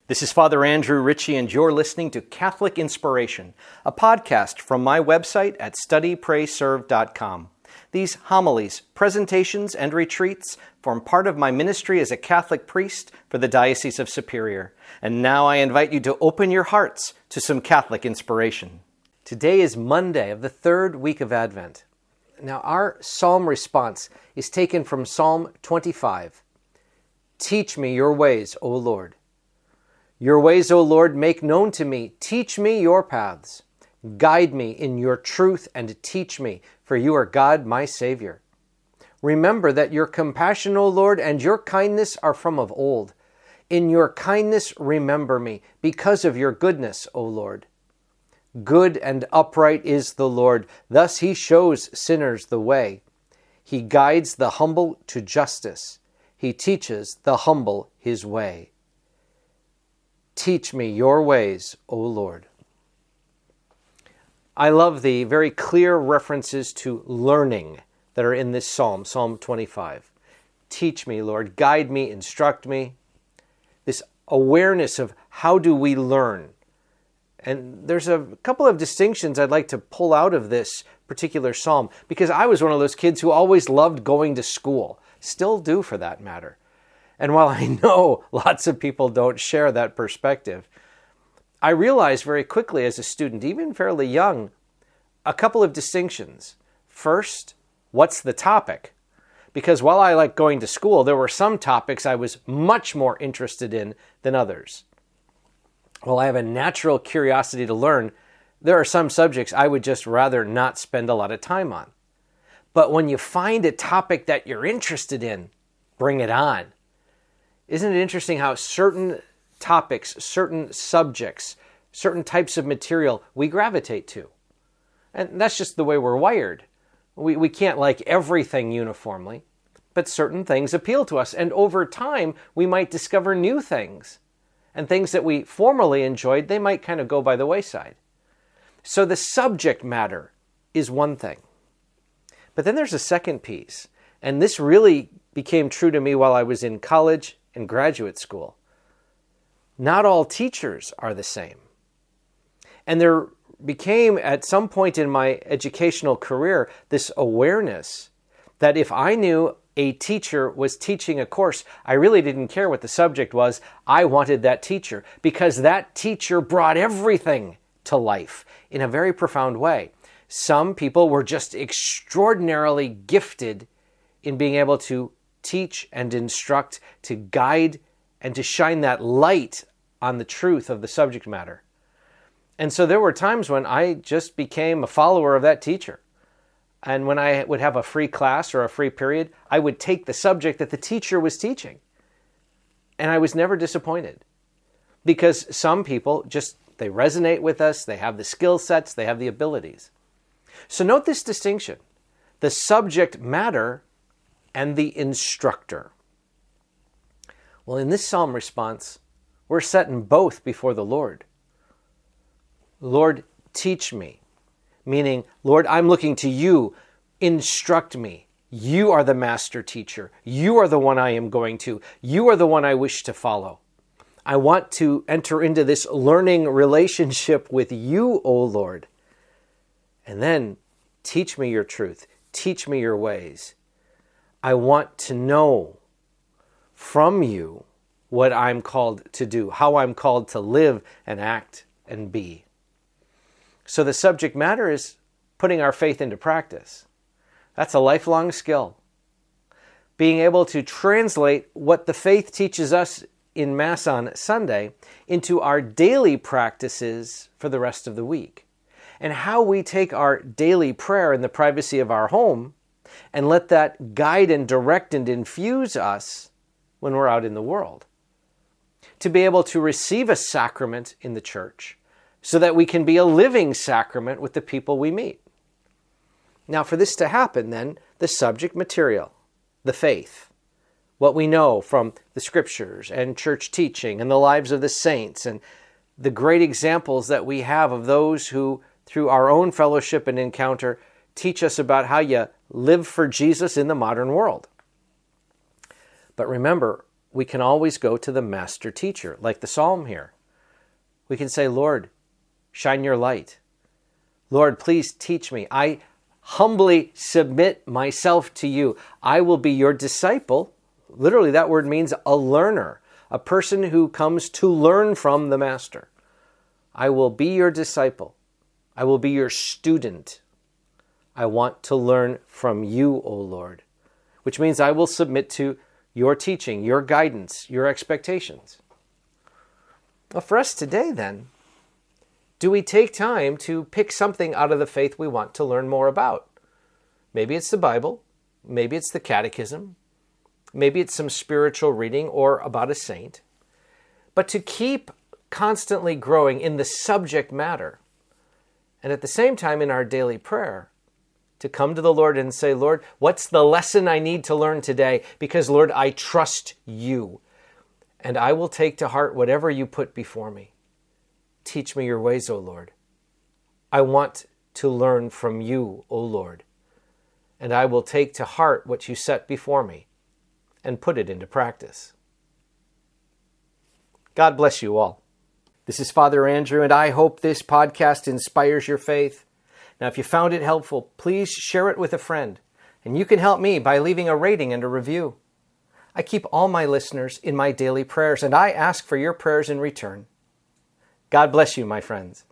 This is Father Andrew Ritchie, and you're listening to Catholic Inspiration, a podcast from my website at studyprayserve.com. These homilies, presentations, and retreats form part of my ministry as a Catholic priest for the Diocese of Superior. And now I invite you to open your hearts to some Catholic inspiration. Today is Monday of the third week of Advent. Now our psalm response is taken from Psalm 25. Teach me your ways, O Lord. Your ways, O Lord, make known to me. Teach me your paths. Guide me in your truth and teach me, for you are God, my Savior. Remember that your compassion, O Lord, and your kindness are from of old. In your kindness remember me, because of your goodness, O Lord. Good and upright is the Lord. Thus he shows sinners the way. He guides the humble to justice. He teaches the humble his way. Teach me your ways, O Lord. I love the very clear references to learning that are in this psalm, Psalm 25. Teach me, Lord. Guide me, instruct me. This awareness of how do we learn. And there's a couple of distinctions I'd like to pull out of this particular psalm, because I was one of those kids who always loved going to school. Still do, for that matter. And while I know lots of people don't share that perspective, I realized very quickly as a student, even fairly young, a couple of distinctions. First, what's the topic? Because while I liked going to school, there were some topics I was much more interested in than others. While I have a natural curiosity to learn, there are some subjects I would just rather not spend a lot of time on. But when you find a topic that you're interested in, bring it on. Isn't it interesting how certain topics, certain subjects, certain types of material we gravitate to? And that's just the way we're wired. We can't like everything uniformly, but certain things appeal to us. And over time, we might discover new things. And things that we formerly enjoyed, they might kind of go by the wayside. So the subject matter is one thing. But then there's a second piece. And this really became true to me while I was in college and graduate school. Not all teachers are the same. And there became, at some point in my educational career, this awareness that if I knew a teacher was teaching a course, I really didn't care what the subject was. I wanted that teacher, because that teacher brought everything to life in a very profound way. Some people were just extraordinarily gifted in being able to teach and instruct, to guide, and to shine that light on the truth of the subject matter. And so there were times when I just became a follower of that teacher. And when I would have a free class or a free period, I would take the subject that the teacher was teaching. And I was never disappointed. Because some people just, they resonate with us, they have the skill sets, they have the abilities. So note this distinction. The subject matter and the instructor. Well, in this psalm response, we're setting both before the Lord. Lord, teach me. Meaning, Lord, I'm looking to you. Instruct me. You are the master teacher. You are the one I am going to. You are the one I wish to follow. I want to enter into this learning relationship with you, O Lord. And then, teach me your truth. Teach me your ways. I want to know from you what I'm called to do, how I'm called to live and act and be. So the subject matter is putting our faith into practice. That's a lifelong skill. Being able to translate what the faith teaches us in Mass on Sunday into our daily practices for the rest of the week. And how we take our daily prayer in the privacy of our home and let that guide and direct and infuse us when we're out in the world. To be able to receive a sacrament in the church so that we can be a living sacrament with the people we meet. Now, for this to happen, then, the subject material, the faith, what we know from the scriptures and church teaching and the lives of the saints and the great examples that we have of those who, through our own fellowship and encounter, teach us about how you live for Jesus in the modern world. But remember, we can always go to the master teacher, like the psalm here. We can say, Lord, shine your light. Lord, please teach me. I humbly submit myself to you. I will be your disciple. Literally, that word means a learner, a person who comes to learn from the master. I will be your disciple. I will be your student. I want to learn from you, O Lord, which means I will submit to your teaching, your guidance, your expectations. Well, for us today, then, do we take time to pick something out of the faith we want to learn more about? Maybe it's the Bible. Maybe it's the Catechism. Maybe it's some spiritual reading or about a saint. But to keep constantly growing in the subject matter, and at the same time in our daily prayer, to come to the Lord and say, Lord, what's the lesson I need to learn today? Because, Lord, I trust you, and I will take to heart whatever you put before me. Teach me your ways, O Lord. I want to learn from you, O Lord, and I will take to heart what you set before me and put it into practice. God bless you all. This is Father Andrew, and I hope this podcast inspires your faith. Now, if you found it helpful, please share it with a friend, and you can help me by leaving a rating and a review. I keep all my listeners in my daily prayers, and I ask for your prayers in return. God bless you, my friends.